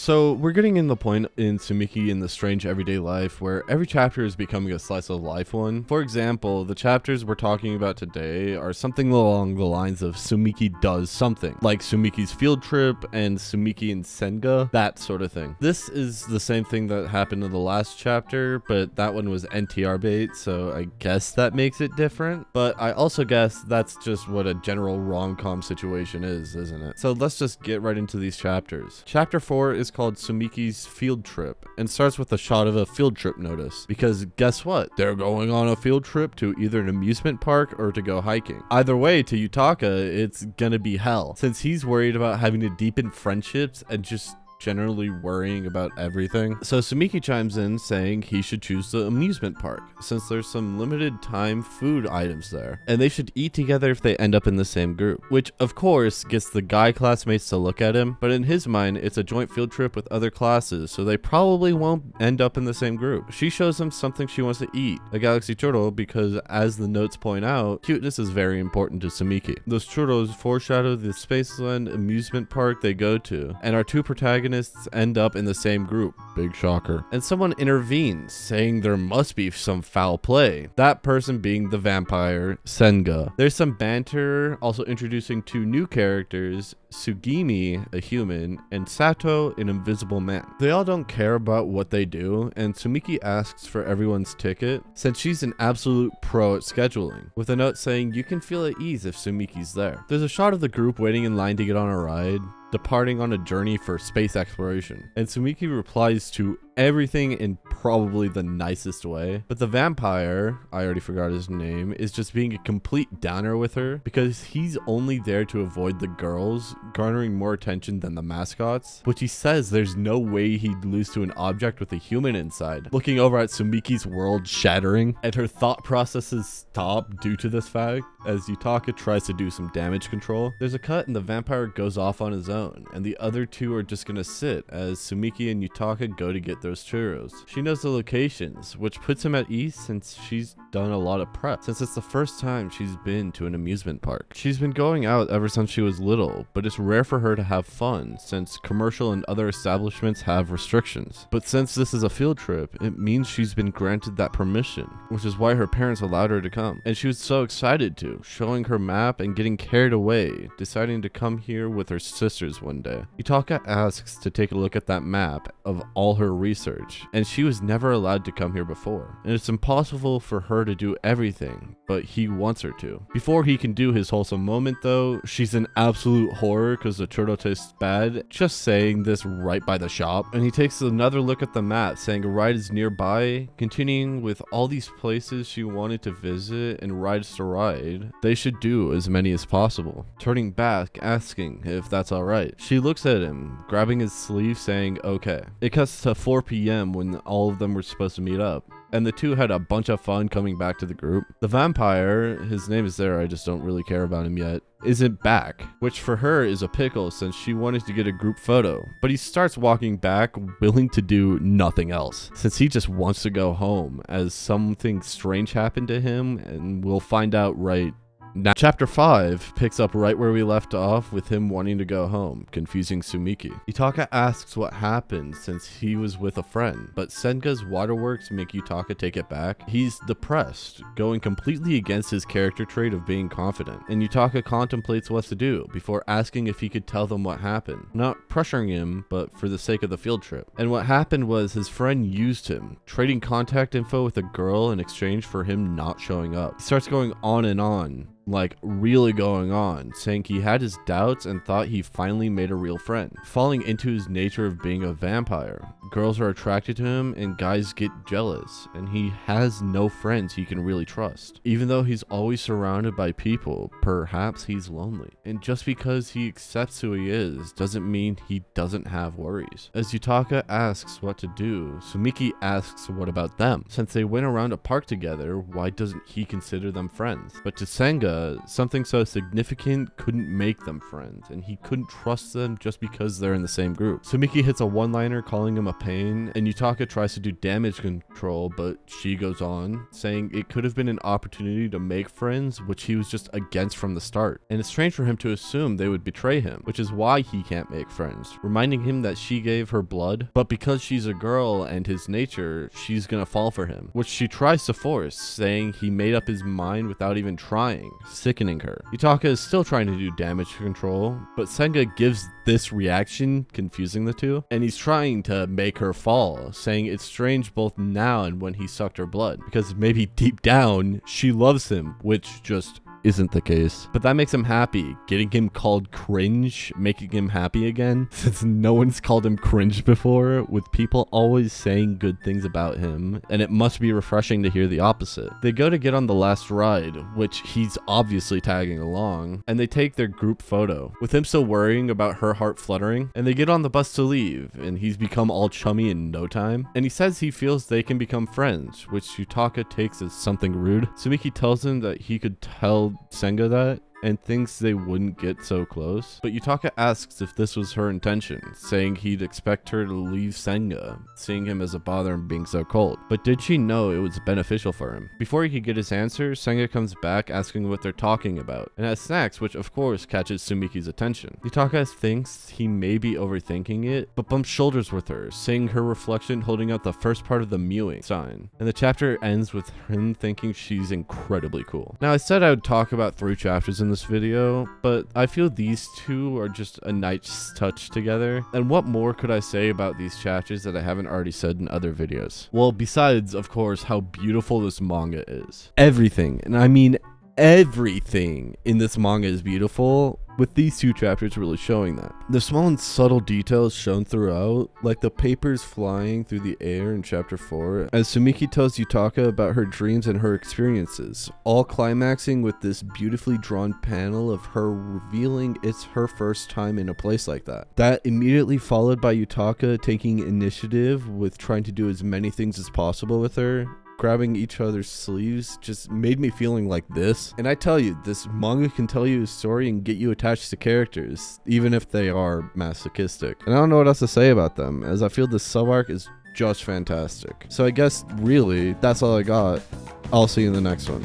So we're getting in the point in Tsumiki in the strange everyday life where every chapter is becoming a slice of life one. For example, the chapters we're talking about today are something along the lines of Tsumiki does something, like Tsumiki's field trip and Tsumiki and Senga, that sort of thing. This is the same thing that happened in the last chapter, but that one was NTR bait, so I guess that makes it different. But I also guess that's just what a general rom-com situation is, isn't it? So let's just get right into these chapters. Chapter 4 is called Tsumiki's field trip and starts with a shot of a field trip notice, because guess what? They're going on a field trip to either an amusement park or to go hiking. Either way, to Yutaka, it's gonna be hell, since he's worried about having to deepen friendships and just generally worrying about everything. So Tsumiki chimes in saying he should choose the amusement park since there's some limited time food items there, and they should eat together if they end up in the same group, which of course gets the guy classmates to look at him, but in his mind it's a joint field trip with other classes, so they probably won't end up in the same group. She shows him something she wants to eat, a galaxy churro, because as the notes point out, cuteness is very important to Tsumiki. Those churros foreshadow the Spaceland amusement park they go to, and our two protagonists end up in the same group. Big shocker. And someone intervenes, saying there must be some foul play. That person being the vampire, Senga. There's some banter, also introducing two new characters, Sugimi, a human, and Sato, an invisible man. They all don't care about what they do, and Tsumiki asks for everyone's ticket, since she's an absolute pro at scheduling, with a note saying you can feel at ease if Tsumiki's there. There's a shot of the group waiting in line to get on a ride, departing on a journey for space exploration, and Tsumiki replies to everything in probably the nicest way, but the vampire, I already forgot his name, is just being a complete downer with her because he's only there to avoid the girls, garnering more attention than the mascots, which he says there's no way he'd lose to an object with a human inside. Looking over at Tsumiki's world shattering, and her thought processes stop due to this fact as Yutaka tries to do some damage control. There's a cut and the vampire goes off on his own, and the other two are just gonna sit as Tsumiki and Yutaka go to get those churros. She knows the locations, which puts him at ease since she's done a lot of prep, since it's the first time she's been to an amusement park. She's been going out ever since she was little, but it's rare for her to have fun since commercial and other establishments have restrictions. But since this is a field trip, it means she's been granted that permission, which is why her parents allowed her to come. And she was so excited to, showing her map and getting carried away, deciding to come here with her sisters one day. Yutaka asks to take a look at that map of all her research, and she was never allowed to come here before, and it's impossible for her to do everything, but he wants her to. Before he can do his wholesome moment though, she's an absolute horror because the churro tastes bad, just saying this right by the shop, and he takes another look at the map saying a ride is nearby, continuing with all these places she wanted to visit and rides to ride. They should do as many as possible, turning back asking if that's alright. She looks at him, grabbing his sleeve saying okay. It cuts to 4 p.m. when all of them were supposed to meet up, and the two had a bunch of fun coming back to the group. The vampire, his name is there, I just don't really care about him yet, isn't back, which for her is a pickle since she wanted to get a group photo, but he starts walking back willing to do nothing else since he just wants to go home as something strange happened to him, and we'll find out right now. Chapter 5 picks up right where we left off with him wanting to go home, confusing Tsumiki. Yutaka asks what happened since he was with a friend, but Senga's waterworks make Yutaka take it back. He's depressed, going completely against his character trait of being confident, and Yutaka contemplates what to do before asking if he could tell them what happened, not pressuring him, but for the sake of the field trip. And what happened was his friend used him, trading contact info with a girl in exchange for him not showing up. He starts going on and on, like really going on, saying he had his doubts and thought he finally made a real friend, falling into his nature of being a vampire. Girls are attracted to him and guys get jealous, and he has no friends he can really trust. Even though he's always surrounded by people, perhaps he's lonely. And just because he accepts who he is doesn't mean he doesn't have worries. As Yutaka asks what to do, Tsumiki asks what about them. Since they went around a park together, why doesn't he consider them friends? But to Senga, something so significant couldn't make them friends, and he couldn't trust them just because they're in the same group. Tsumiki hits a one-liner calling him a pain, and Yutaka tries to do damage control, but she goes on, saying it could have been an opportunity to make friends, which he was just against from the start. And it's strange for him to assume they would betray him, which is why he can't make friends, reminding him that she gave her blood, but because she's a girl and his nature, she's gonna fall for him, which she tries to force, saying he made up his mind without even trying, sickening her. Yutaka is still trying to do damage control, but Senga gives this reaction, confusing the two, and he's trying to make her fall, saying it's strange both now and when he sucked her blood, because maybe deep down she loves him, which just isn't the case. But that makes him happy. Getting him called cringe, making him happy again, since no one's called him cringe before, with people always saying good things about him, and it must be refreshing to hear the opposite. They go to get on the last ride, which he's obviously tagging along, and they take their group photo, with him still worrying about her heart fluttering, and they get on the bus to leave, and he's become all chummy in no time, and he says he feels they can become friends, which Yutaka takes as something rude. Tsumiki tells him that he could tell Senga that, and thinks they wouldn't get so close. But Yutaka asks if this was her intention, saying he'd expect her to leave Senga, seeing him as a bother and being so cold. But did she know it was beneficial for him? Before he could get his answer, Senga comes back asking what they're talking about, and has snacks, which of course catches Tsumiki's attention. Yutaka thinks he may be overthinking it, but bumps shoulders with her, seeing her reflection holding out the first part of the mewing sign. And the chapter ends with him thinking she's incredibly cool. Now, I said I would talk about 3 chapters in this video, but I feel these 2 are just a nice touch together. And what more could I say about these chapters that I haven't already said in other videos? Well, besides, of course, how beautiful this manga is. Everything, and I mean everything in this manga is beautiful, with these 2 chapters really showing that. The small and subtle details shown throughout, like the papers flying through the air in chapter 4, as Tsumiki tells Yutaka about her dreams and her experiences, all climaxing with this beautifully drawn panel of her revealing it's her first time in a place like that. That immediately followed by Yutaka taking initiative with trying to do as many things as possible with her, grabbing each other's sleeves, just made me feeling like this. And I tell you, this manga can tell you a story and get you attached to characters, even if they are masochistic. And I don't know what else to say about them, as I feel this sub-arc is just fantastic. So I guess, really, that's all I got. I'll see you in the next one.